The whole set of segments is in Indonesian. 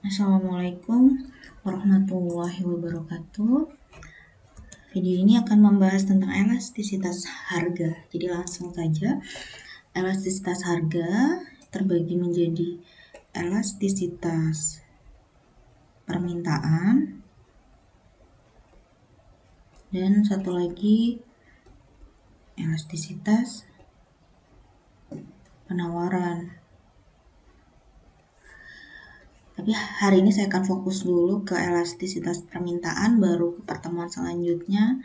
Assalamualaikum warahmatullahi wabarakatuh. Video ini akan membahas tentang elastisitas harga. Jadi langsung saja, elastisitas harga terbagi menjadi elastisitas permintaan dan satu lagi elastisitas penawaran. Tapi hari ini saya akan fokus dulu ke elastisitas permintaan, baru ke pertemuan selanjutnya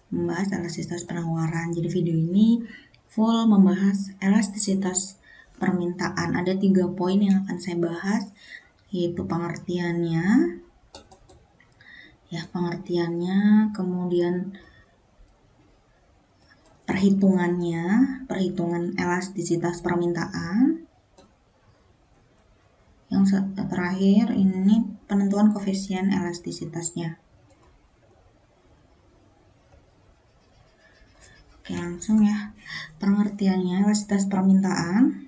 membahas elastisitas penawaran. Jadi video ini full membahas elastisitas permintaan. Ada 3 poin yang akan saya bahas, yaitu pengertiannya, kemudian perhitungan elastisitas permintaan. Yang terakhir ini penentuan koefisien elastisitasnya. Oke, langsung ya. Pengertiannya, elastisitas permintaan.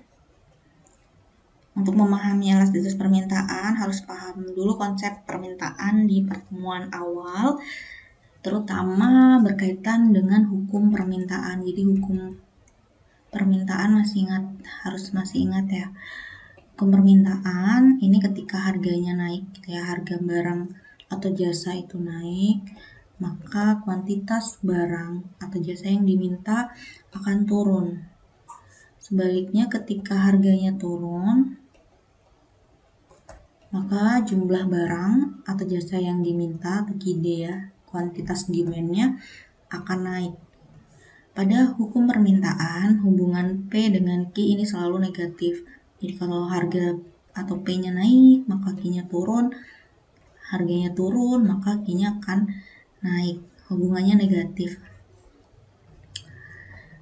Untuk memahami elastisitas permintaan, harus paham dulu konsep permintaan di pertemuan awal, terutama berkaitan dengan hukum permintaan. Jadi hukum permintaan harus masih ingat ya. Hukum permintaan ini ketika harganya naik, harga barang atau jasa itu naik, maka kuantitas barang atau jasa yang diminta akan turun. Sebaliknya ketika harganya turun, maka jumlah barang atau jasa yang diminta atau QD kuantitas demand-nya akan naik. Pada hukum permintaan, hubungan P dengan Q ini selalu negatif. Jadi kalau harga atau P-nya naik, maka Q-nya turun. Harganya turun, maka Q-nya akan naik. Hubungannya negatif.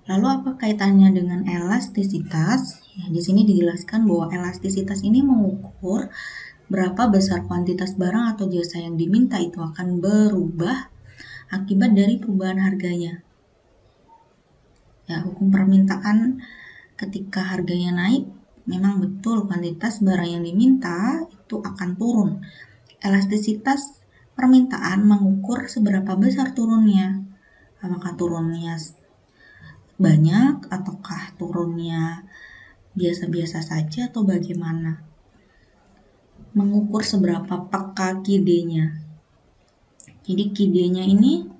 Lalu apa kaitannya dengan elastisitas? Di sini dijelaskan bahwa elastisitas ini mengukur berapa besar kuantitas barang atau jasa yang diminta itu akan berubah akibat dari perubahan harganya. Hukum permintaan ketika harganya naik, memang betul kuantitas barang yang diminta itu akan turun. Elastisitas permintaan mengukur seberapa besar turunnya. Apakah turunnya banyak ataukah turunnya biasa-biasa saja atau bagaimana? Mengukur seberapa peka QD-nya. Jadi QD-nya ini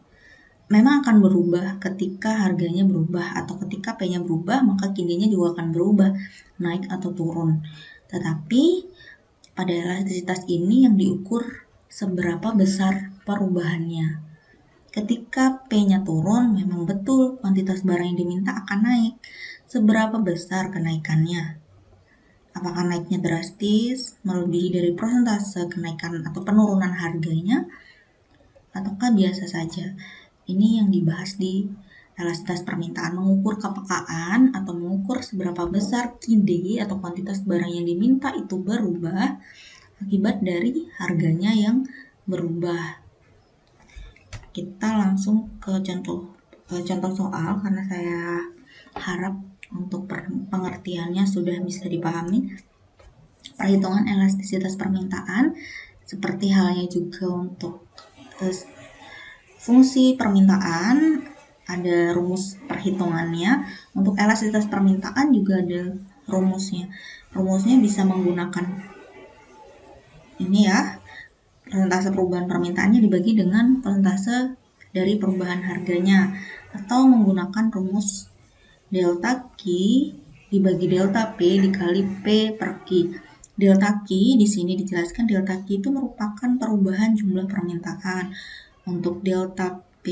memang akan berubah ketika harganya berubah, atau ketika P-nya berubah, maka QD-nya juga akan berubah, naik atau turun. Tetapi pada elastisitas ini yang diukur seberapa besar perubahannya. Ketika P-nya turun, memang betul kuantitas barang yang diminta akan naik. Seberapa besar kenaikannya? Apakah naiknya drastis, melebihi dari persentase kenaikan atau penurunan harganya, ataukah biasa saja? Ini yang dibahas di elastisitas permintaan, mengukur kepekaan atau mengukur seberapa besar QD atau kuantitas barang yang diminta itu berubah akibat dari harganya yang berubah. Kita langsung ke contoh soal, karena saya harap untuk pengertiannya sudah bisa dipahami. Perhitungan elastisitas permintaan seperti halnya juga untuk fungsi permintaan, ada rumus perhitungannya. Untuk elastisitas permintaan juga ada rumusnya. Rumusnya bisa menggunakan ini persentase perubahan permintaannya dibagi dengan persentase dari perubahan harganya, atau menggunakan rumus delta Q dibagi delta P dikali P per Q. Delta Q di sini dijelaskan delta Q itu merupakan perubahan jumlah permintaan. Untuk delta P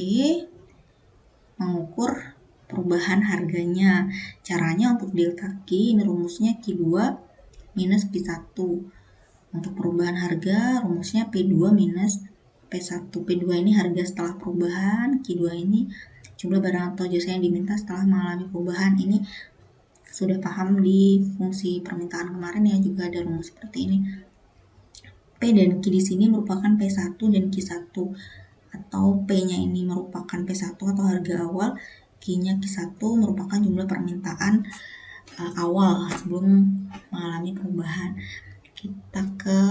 mengukur perubahan harganya. Caranya untuk delta Q ini rumusnya Q2 minus Q1. Untuk perubahan harga rumusnya P2 minus P1. P2 ini harga setelah perubahan, Q2 ini jumlah barang atau jasa yang diminta setelah mengalami perubahan. Ini sudah paham di fungsi permintaan kemarin juga ada rumus seperti ini. P dan Q di sini merupakan P1 dan Q1, atau P-nya ini merupakan P1 atau harga awal, Q-nya Q1 merupakan jumlah permintaan awal sebelum mengalami perubahan. Kita ke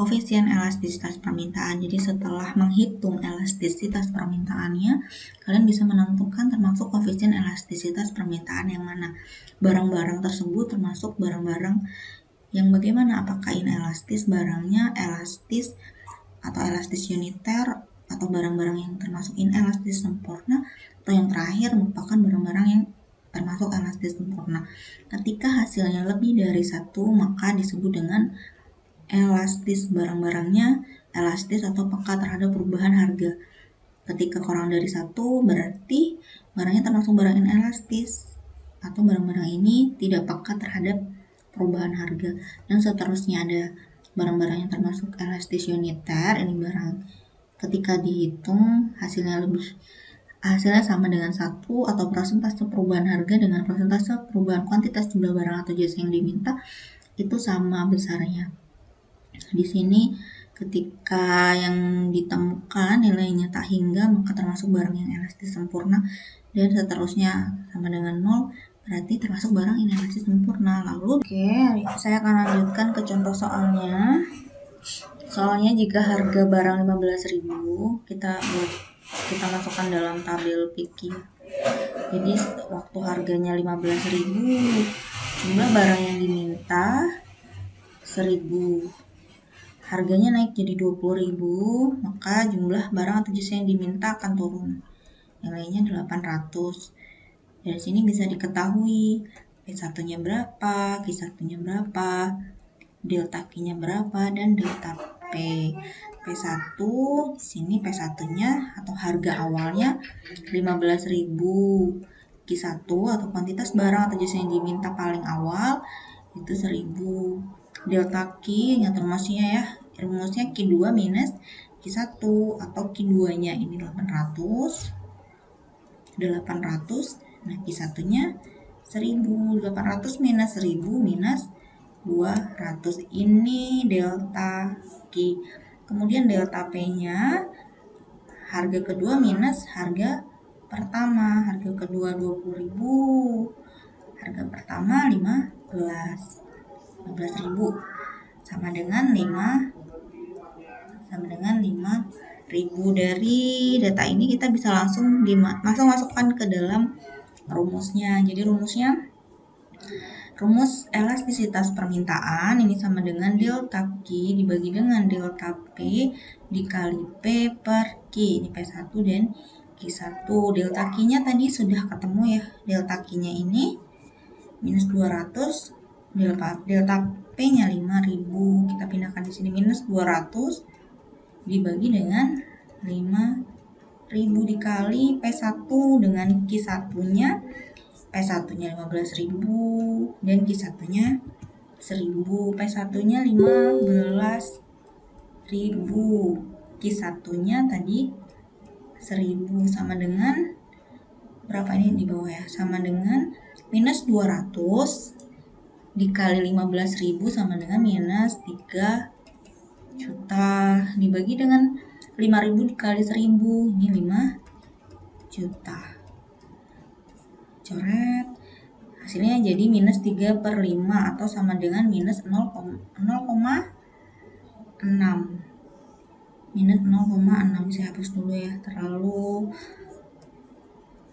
koefisien elastisitas permintaan. Jadi setelah menghitung elastisitas permintaannya, kalian bisa menentukan termasuk koefisien elastisitas permintaan yang mana. Barang-barang tersebut termasuk barang-barang yang bagaimana, apakah inelastis barangnya, elastis atau elastis uniter, atau barang-barang yang termasuk inelastis sempurna, atau yang terakhir merupakan barang-barang yang termasuk elastis sempurna. Ketika hasilnya lebih dari satu, maka disebut dengan elastis barang-barangnya, elastis atau peka terhadap perubahan harga. Ketika kurang dari satu, berarti barangnya termasuk barang inelastis atau barang-barang ini tidak peka terhadap perubahan harga. Dan seterusnya ada barang-barang yang termasuk elastis uniter. Ini barang ketika dihitung hasilnya sama dengan 1 atau persentase perubahan harga dengan persentase perubahan kuantitas jumlah barang atau jasa yang diminta itu sama besarnya. Di sini ketika yang ditemukan nilainya tak hingga, maka termasuk barang yang elastis sempurna, dan seterusnya sama dengan 0 berarti termasuk barang inelastis sempurna. Lalu saya akan lanjutkan ke contoh soalnya. Soalnya jika harga barang 15.000, kita masukkan dalam tabel Piki. Jadi waktu harganya 15.000, jumlah barang yang diminta 1.000. Harganya naik jadi 20.000, maka jumlah barang atau jasa yang diminta akan turun. Nilainya 800. Dari sini bisa diketahui P1-nya berapa, Q1-nya berapa, delta Q-nya berapa, dan delta P. P1 di sini P1-nya atau harga awalnya 15.000. Q1 atau kuantitas barang atau jasa yang diminta paling awal itu 1.000. Delta Q yang rumusnya Q2 minus Q1 atau Q2-nya ini 800. Nah Q1-nya 1.000. 800 minus 1.000 minus 200. Ini delta Q. Kemudian delta P-nya harga kedua minus harga pertama. Harga kedua 20.000. Harga pertama 15.000 sama dengan 5.000. Dari data ini kita bisa langsung masukkan ke dalam rumusnya. Jadi rumus elastisitas permintaan ini sama dengan delta Q dibagi dengan delta P dikali P per Q. Ini P1 dan Q1. Delta Q-nya tadi sudah ketemu ya. Delta Q-nya ini minus 200. Delta P-nya 5.000. Kita pindahkan di sini minus 200 dibagi dengan 5.000 dikali P1 dengan Q1-nya. P1-nya 15.000 dan Q1-nya 1.000. P1-nya 15.000. Q1-nya tadi 1.000 sama dengan berapa ini di bawah ya? Sama dengan minus 200 dikali 15.000 sama dengan minus 3 juta dibagi dengan 5.000 dikali 1.000, ini 5 juta. Coret. Hasilnya jadi minus 3/5 atau sama dengan minus 0,6. Minus 0,6. Saya hapus dulu ya, terlalu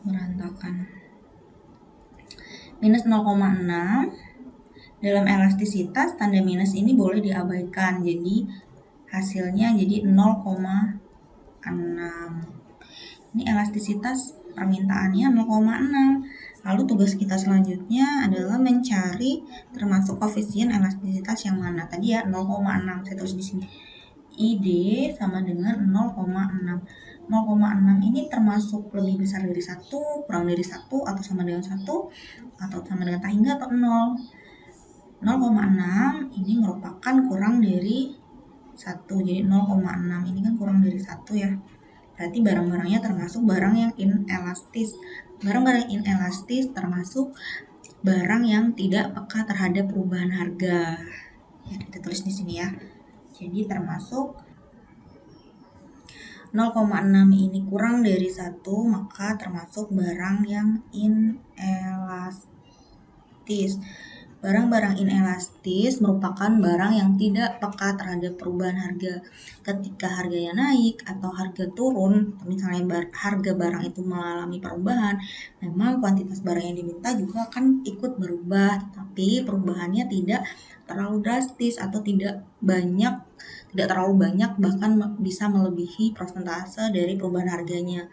berantakan. Minus 0,6. Dalam elastisitas tanda minus ini boleh diabaikan, jadi hasilnya jadi 0,6. Ini elastisitas permintaannya 0,6. Lalu tugas kita selanjutnya adalah mencari termasuk koefisien elastisitas yang mana. Tadi ya 0,6 saya tulis di sini. ID sama dengan 0,6. 0,6 ini termasuk lebih besar dari 1, kurang dari 1, atau sama dengan 1, atau sama dengan tak hingga atau 0. 0,6 ini merupakan kurang dari 1. Jadi 0,6 ini kan kurang dari 1 ya. Berarti barang-barangnya termasuk barang yang inelastis. Barang-barang inelastis termasuk barang yang tidak peka terhadap perubahan harga. Ya, kita tulis di sini ya. Jadi termasuk 0,6 ini kurang dari 1, maka termasuk barang yang inelastis. Barang-barang inelastis merupakan barang yang tidak peka terhadap perubahan harga. Ketika harganya naik atau harga turun, misalnya harga barang itu mengalami perubahan, memang kuantitas barang yang diminta juga akan ikut berubah, tapi perubahannya tidak terlalu drastis atau tidak terlalu banyak, bahkan bisa melebihi persentase dari perubahan harganya.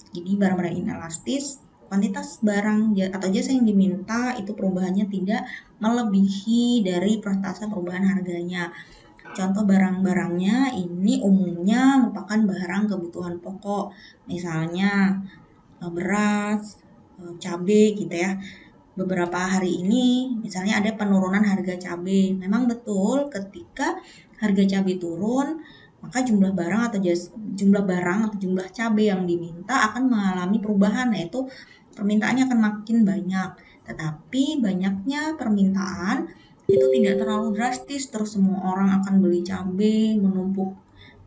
Jadi barang-barang inelastis, kuantitas barang atau jasa yang diminta itu perubahannya tidak melebihi dari persentase perubahan harganya. Contoh barang-barangnya ini umumnya merupakan barang kebutuhan pokok, misalnya beras, cabai gitu ya. Beberapa hari ini misalnya ada penurunan harga cabai. Memang betul ketika harga cabai turun, maka jumlah barang atau jumlah cabai yang diminta akan mengalami perubahan, yaitu permintaannya akan makin banyak. Tetapi banyaknya permintaan itu tidak terlalu drastis, terus semua orang akan beli cabai, menumpuk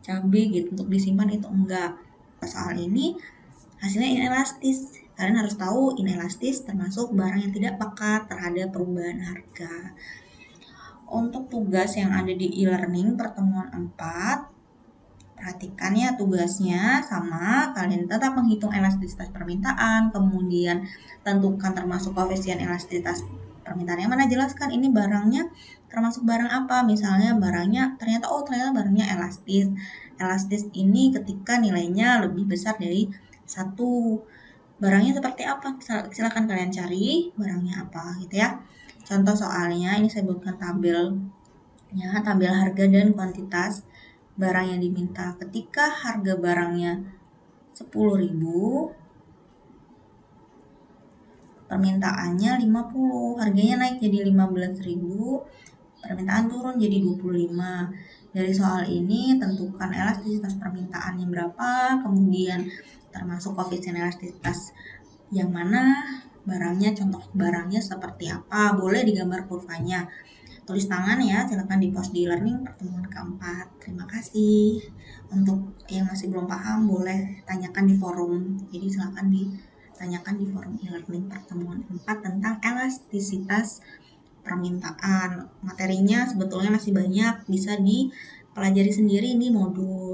cabai gitu untuk disimpan, itu enggak. Soal ini hasilnya inelastis. Kalian harus tahu inelastis termasuk barang yang tidak peka terhadap perubahan harga. Untuk tugas yang ada di e-learning pertemuan 4, perhatikan ya tugasnya sama, kalian tetap menghitung elastisitas permintaan, kemudian tentukan termasuk koefisien elastisitas permintaan yang mana, jelaskan ini barangnya termasuk barang apa. Misalnya ternyata barangnya elastis. Elastis ini ketika nilainya lebih besar dari 1. Barangnya seperti apa? Silakan kalian cari barangnya apa gitu ya. Contoh soalnya ini saya buatkan tabel harga dan kuantitas barang yang diminta. Ketika harga barangnya 10.000, permintaannya 50, harganya naik jadi 15.000, permintaan turun jadi 25. Dari soal ini tentukan elastisitas permintaannya berapa, kemudian termasuk koefisien elastisitas yang mana, contoh barangnya seperti apa, boleh digambar kurvanya. Tulis tangan ya, silakan di-post di e-learning pertemuan keempat. Terima kasih. Untuk yang masih belum paham boleh tanyakan di forum. Jadi silakan ditanyakan di forum e-learning pertemuan 4 tentang elastisitas permintaan. Materinya sebetulnya masih banyak, bisa dipelajari sendiri di modul